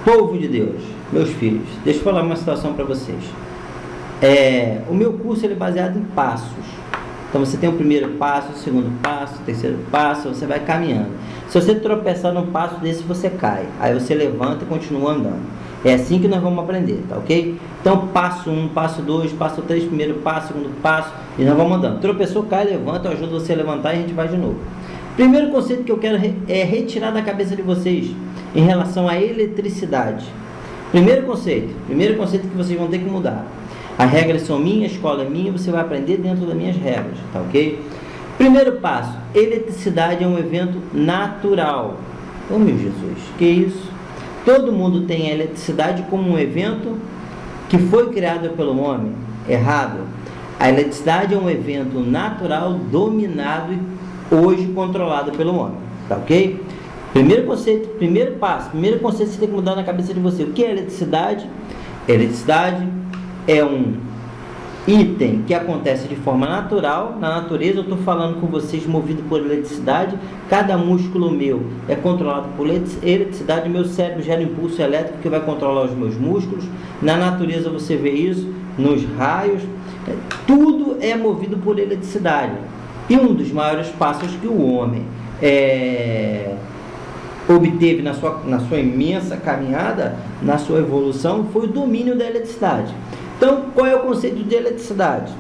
Povo de Deus, meus filhos, deixa eu falar uma situação para vocês. O meu curso ele é baseado em passos. Então você tem o primeiro passo, o segundo passo, o terceiro passo, você vai caminhando. Se você tropeçar num passo desse, você cai. Aí você levanta e continua andando. É assim que nós vamos aprender, tá ok? Então passo 1, passo 2, passo 3, primeiro passo, segundo passo, e nós vamos andando. Tropeçou, cai, levanta, eu ajudo você a levantar e a gente vai de novo. Primeiro conceito que eu quero é retirar da cabeça de vocês em relação à eletricidade. Primeiro conceito que vocês vão ter que mudar. As regras são minhas, a escola é minha, você vai aprender dentro das minhas regras, tá ok? Primeiro passo, eletricidade é um evento natural. Oh meu Jesus, que isso? Todo mundo tem a eletricidade como um evento que foi criado pelo homem. Errado. A eletricidade é um evento natural dominado e hoje controlado pelo homem, tá ok? Primeiro conceito, primeiro passo, primeiro conceito que você tem que mudar na cabeça de você. O que é eletricidade? Eletricidade é um item que acontece de forma natural, na natureza. Eu estou falando com vocês movido por eletricidade. Cada músculo meu é controlado por eletricidade. Meu cérebro gera impulso elétrico que vai controlar os meus músculos. Na natureza você vê isso, nos raios. Tudo é movido por eletricidade. E um dos maiores passos que o homem obteve na sua imensa caminhada, na sua evolução, foi o domínio da eletricidade. Então, qual é o conceito de eletricidade?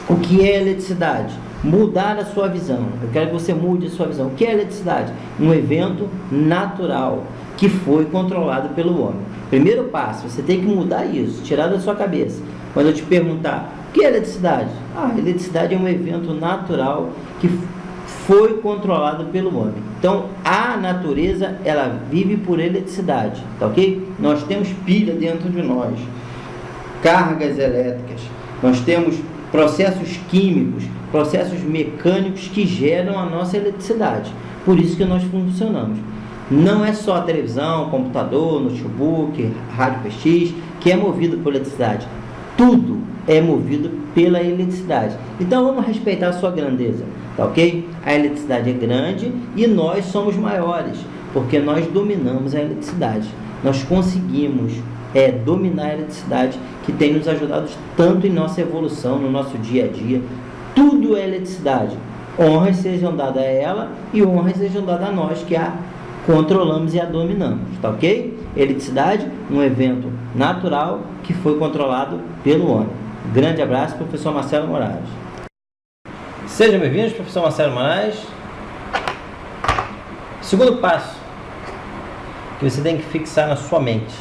O que é eletricidade? Mudar a sua visão. Eu quero que você mude a sua visão. O que é eletricidade? Um evento natural que foi controlado pelo homem. Primeiro passo, você tem que mudar isso, tirar da sua cabeça. Quando eu te perguntar, o que é eletricidade? Eletricidade é um evento natural que foi controlado pelo homem. Então, a natureza, ela vive por eletricidade, tá ok? Nós temos pilha dentro de nós, cargas elétricas, nós temos processos químicos, processos mecânicos que geram a nossa eletricidade. Por isso que nós funcionamos. Não é só a televisão, computador, notebook, rádio PX que é movido por eletricidade. Tudo é movido pela eletricidade. Então vamos respeitar a sua grandeza, tá ok? A eletricidade é grande e nós somos maiores, porque nós dominamos a eletricidade. Nós conseguimos dominar a eletricidade, que tem nos ajudado tanto em nossa evolução, no nosso dia a dia. Tudo é eletricidade. Honras sejam dadas a ela e honras sejam dadas a nós, que a controlamos e a dominamos, tá ok? Eletricidade, um evento natural que foi controlado pelo homem. Grande abraço, professor Marcelo Moraes. Sejam bem-vindos, professor Marcelo Moraes. Segundo passo que você tem que fixar na sua mente: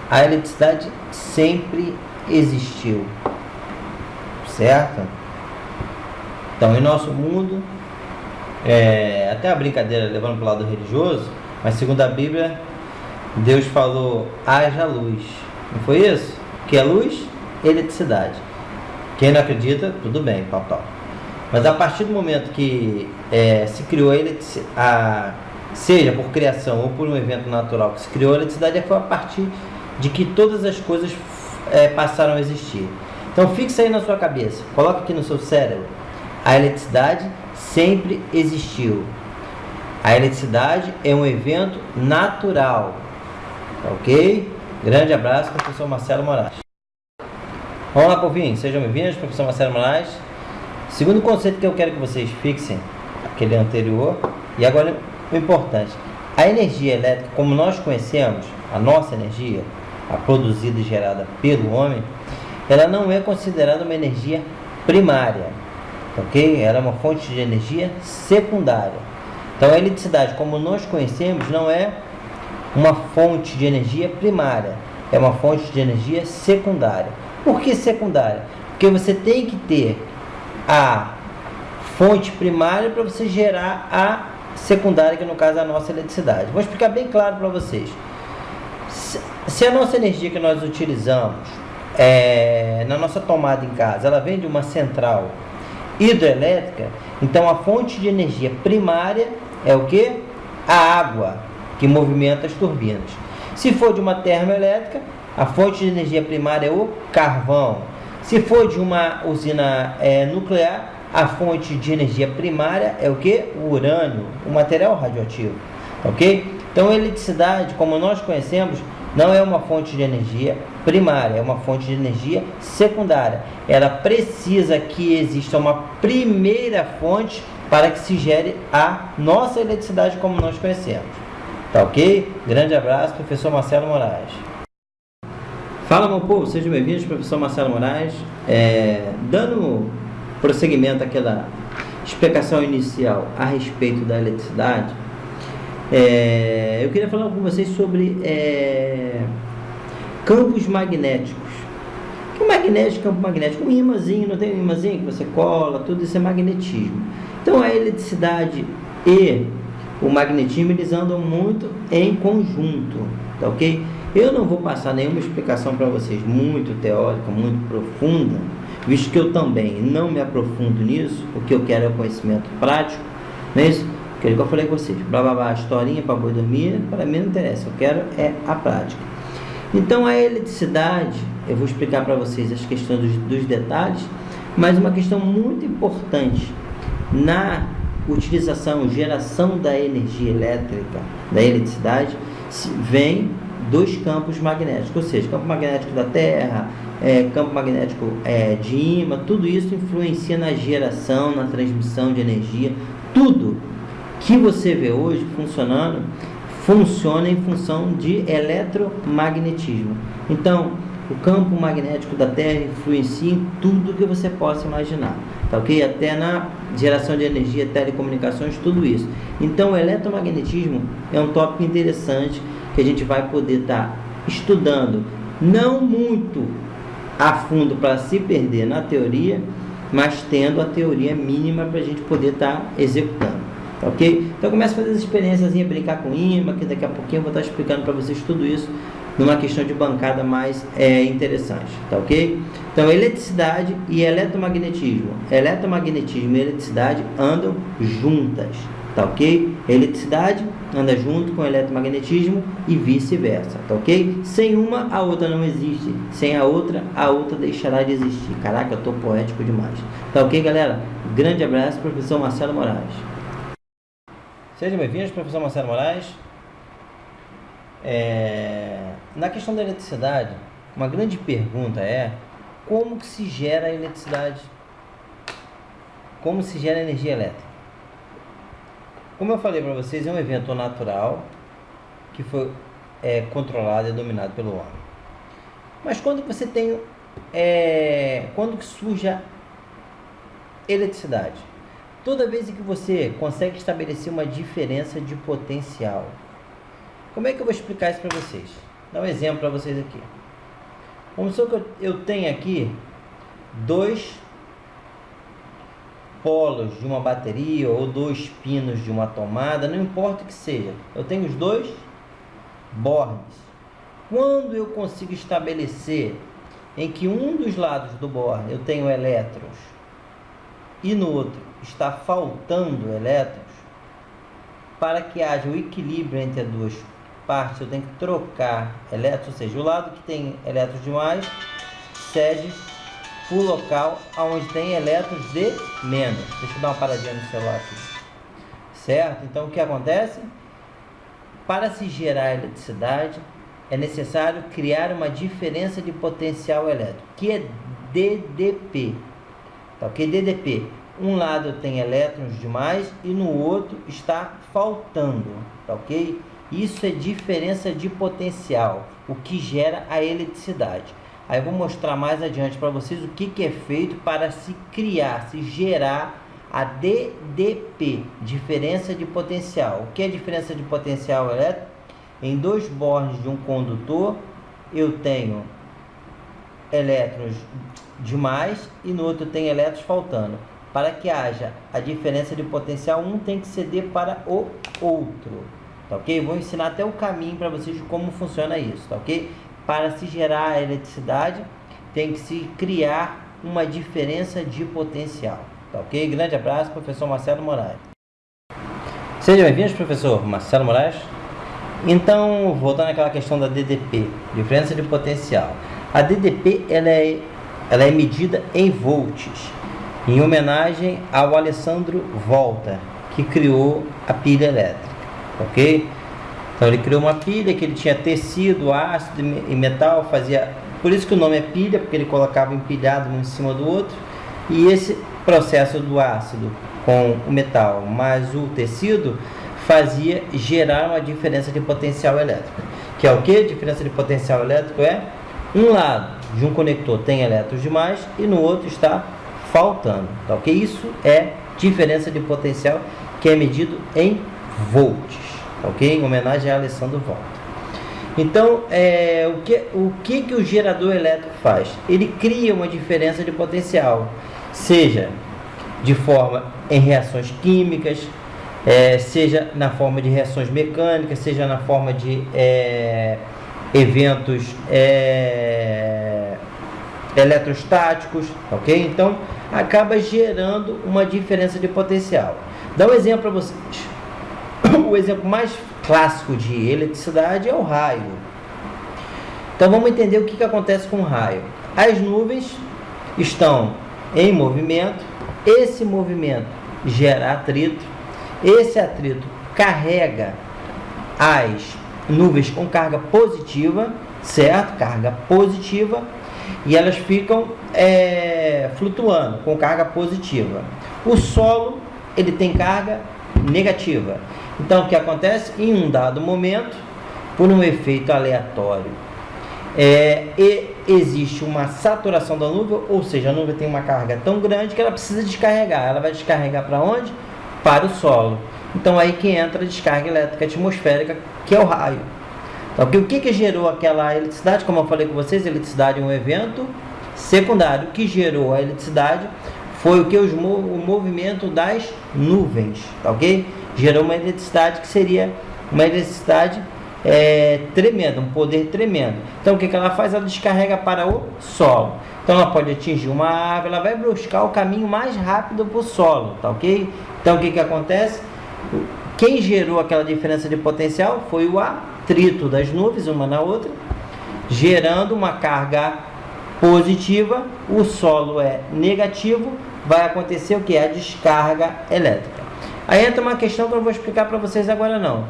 a eletricidade sempre existiu, certo? Então, em nosso mundo, até a brincadeira levando para o lado religioso, mas segundo a Bíblia, Deus falou: haja luz. Não foi isso? O que é luz? Eletricidade. Quem não acredita, tudo bem, tal. Mas a partir do momento que se criou seja por criação ou por um evento natural que se criou a eletricidade, foi a partir de que todas as coisas passaram a existir. Então fixa aí na sua cabeça, coloca aqui no seu cérebro: a eletricidade sempre existiu. A eletricidade é um evento natural, tá ok? Grande abraço, professor Marcelo Moraes. Vamos lá, povinho, sejam bem-vindos, professor Marcelo Moraes. Segundo conceito que eu quero que vocês fixem, aquele anterior, e agora o importante: a energia elétrica, como nós conhecemos, a nossa energia, a produzida e gerada pelo homem, ela não é considerada uma energia primária, ok? Ela é uma fonte de energia secundária. Então a eletricidade, como nós conhecemos, não é uma fonte de energia primária, é uma fonte de energia secundária. Por que secundária? Porque você tem que ter a fonte primária para você gerar a secundária, que no caso é a nossa eletricidade. Vou explicar bem claro para vocês. Se a nossa energia que nós utilizamos na nossa tomada em casa, ela vem de uma central hidrelétrica, então a fonte de energia primária é o que? A água que movimenta as turbinas. Se for de uma termoelétrica, a fonte de energia primária é o carvão. Se for de uma usina nuclear, a fonte de energia primária é o que? O urânio, o material radioativo, ok? Então, a eletricidade, como nós conhecemos, não é uma fonte de energia primária, é uma fonte de energia secundária. Ela precisa que exista uma primeira fonte para que se gere a nossa eletricidade como nós conhecemos. Tá ok? Grande abraço, professor Marcelo Moraes. Fala, meu povo, sejam bem-vindos, professor Marcelo Moraes. Dando prosseguimento àquela explicação inicial a respeito da eletricidade, eu queria falar com vocês sobre campos magnéticos. Que o magnético, campo magnético, um imãzinho, não tem um imãzinho que você cola, tudo isso é magnetismo. Então a eletricidade e o magnetismo, eles andam muito em conjunto, tá ok? Eu não vou passar nenhuma explicação para vocês muito teórica, muito profunda, visto que eu também não me aprofundo nisso. O que eu quero é o conhecimento prático, não é isso? Aquilo que eu falei com vocês, blá blá blá, historinha para boi dormir, para mim não interessa, eu quero é a prática. Então a eletricidade, eu vou explicar para vocês as questões dos detalhes, mas uma questão muito importante na utilização, geração da energia elétrica, da eletricidade, vem dos campos magnéticos, ou seja, campo magnético da Terra, campo magnético de ímã, tudo isso influencia na geração, na transmissão de energia. Tudo que você vê hoje funcionando, funciona em função de eletromagnetismo. Então, o campo magnético da Terra influencia em tudo que você possa imaginar, tá ok? Até na geração de energia, telecomunicações, tudo isso. Então, o eletromagnetismo é um tópico interessante que a gente vai poder estar estudando, não muito a fundo para se perder na teoria, mas tendo a teoria mínima para a gente poder estar executando, tá ok? Então, começa a fazer as experiências, brincar com ímã, que daqui a pouquinho eu vou estar explicando para vocês tudo isso numa questão de bancada mais interessante, tá ok? Então, eletricidade e eletromagnetismo. Eletromagnetismo e eletricidade andam juntas, tá ok? Eletricidade anda junto com eletromagnetismo e vice-versa, tá ok? Sem uma, a outra não existe. Sem a outra deixará de existir. Caraca, eu tô poético demais. Tá ok, galera? Grande abraço, professor Marcelo Moraes. Sejam bem-vindos, professor Marcelo Moraes. Na questão da eletricidade, uma grande pergunta é: como que se gera a eletricidade? Como se gera a energia elétrica? Como eu falei para vocês, é um evento natural que foi controlado e dominado pelo homem. Mas quando você tem quando que surge a eletricidade? Toda vez que você consegue estabelecer uma diferença de potencial. Como é que eu vou explicar isso para vocês? Vou dar um exemplo para vocês aqui. Vamos supor que eu tenho aqui dois polos de uma bateria ou dois pinos de uma tomada, não importa o que seja. Eu tenho os dois bornes. Quando eu consigo estabelecer em que um dos lados do borne eu tenho elétrons e no outro está faltando elétrons, para que haja o equilíbrio entre as duas partes, eu tenho que trocar elétrons, ou seja, o lado que tem elétrons demais cede para o local onde tem elétrons de menos. Deixa eu dar uma paradinha no celular aqui. Certo? Então, o que acontece? Para se gerar eletricidade, é necessário criar uma diferença de potencial elétrico, que é DDP. Tá ok? DDP. Um lado tem elétrons demais e no outro está faltando. Tá ok? Isso é diferença de potencial, o que gera a eletricidade. Aí eu vou mostrar mais adiante para vocês o que é feito para se criar, se gerar a DDP, diferença de potencial. O que é diferença de potencial elétrico? Em dois bornes de um condutor, eu tenho elétrons demais e no outro tem elétrons faltando. Para que haja a diferença de potencial, um tem que ceder para o outro. Tá ok? Vou ensinar até o caminho para vocês de como funciona isso, tá ok? Para se gerar a eletricidade, tem que se criar uma diferença de potencial, tá ok? Grande abraço, professor Marcelo Moraes. Sejam bem-vindos, professor Marcelo Moraes. Então, voltando àquela questão da DDP, diferença de potencial. A DDP, ela é medida em volts, em homenagem ao Alessandro Volta, que criou a pilha elétrica. Ok? Então ele criou uma pilha que ele tinha tecido, ácido e metal, fazia... Por isso que o nome é pilha, porque ele colocava empilhado um em cima do outro. E esse processo do ácido com o metal mais o tecido fazia gerar uma diferença de potencial elétrico. Que é o que? Diferença de potencial elétrico é um lado de um conector tem elétrons demais e no outro está faltando. Tá ok? Isso é diferença de potencial que é medido em volts. Ok? Em homenagem a Alessandro Volta. Então, o que o gerador elétrico faz? Ele cria uma diferença de potencial, seja de forma em reações químicas, seja na forma de reações mecânicas, seja na forma de eventos eletrostáticos, ok? Então, acaba gerando uma diferença de potencial. Dá um exemplo para vocês. O exemplo mais clássico de eletricidade é o raio. Então vamos entender o que acontece com o raio. As nuvens estão em movimento, esse movimento gera atrito, esse atrito carrega as nuvens com carga positiva, certo? Carga positiva, e elas ficam flutuando com carga positiva. O solo, ele tem carga negativa. Então, o que acontece? Em um dado momento, por um efeito aleatório, existe uma saturação da nuvem, ou seja, a nuvem tem uma carga tão grande que ela precisa descarregar. Ela vai descarregar para onde? Para o solo. Então, aí que entra a descarga elétrica atmosférica, que é o raio. Então, o que gerou aquela eletricidade? Como eu falei com vocês, a eletricidade é um evento secundário. O que gerou a eletricidade foi o movimento das nuvens, tá ok? Gerou uma eletricidade que seria uma eletricidade tremenda, um poder tremendo. Então o que ela faz? Ela descarrega para o solo. Então ela pode atingir uma árvore, ela vai buscar o caminho mais rápido para o solo, tá ok? Então o que acontece? Quem gerou aquela diferença de potencial foi o atrito das nuvens, uma na outra, gerando uma carga positiva. O solo é negativo, vai acontecer o que? A descarga elétrica. Aí entra uma questão que eu não vou explicar para vocês agora não.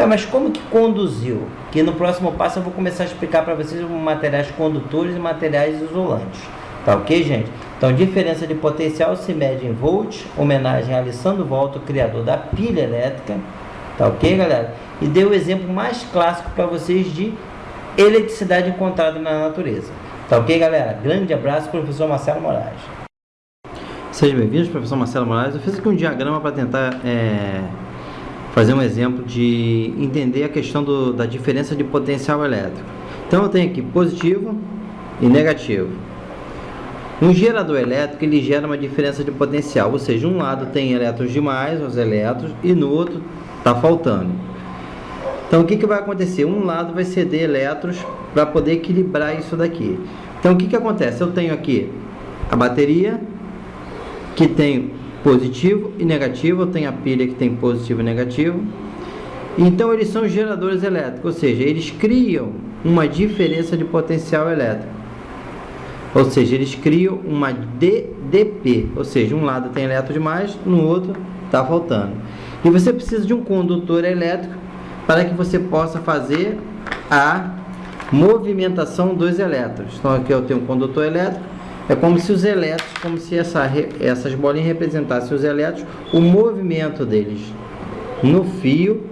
Mas como que conduziu? Que no próximo passo eu vou começar a explicar para vocês materiais condutores e materiais isolantes. Tá ok, gente? Então, diferença de potencial se mede em volts, homenagem a Alessandro Volta, o criador da pilha elétrica. Tá ok, galera? E dei o exemplo mais clássico para vocês de eletricidade encontrada na natureza. Tá ok, galera? Grande abraço, professor Marcelo Moraes. Sejam bem-vindos, professor Marcelo Moraes. Eu fiz aqui um diagrama para tentar fazer um exemplo de entender a questão da diferença de potencial elétrico. Então eu tenho aqui positivo e negativo. Um gerador elétrico, ele gera uma diferença de potencial, ou seja, um lado tem elétrons demais, os elétrons, e no outro está faltando. Então o que vai acontecer? Um lado vai ceder elétrons para poder equilibrar isso daqui. Então o que acontece? Eu tenho aqui a bateria, que tem positivo e negativo, eu tenho a pilha que tem positivo e negativo. Então eles são geradores elétricos, ou seja, eles criam uma diferença de potencial elétrico. Ou seja, eles criam uma DDP, ou seja, um lado tem elétron demais, no outro está faltando. E você precisa de um condutor elétrico para que você possa fazer a movimentação dos elétrons. Então aqui eu tenho um condutor elétrico. É como se os elétrons, como se essas bolinhas representassem os elétrons, o movimento deles no fio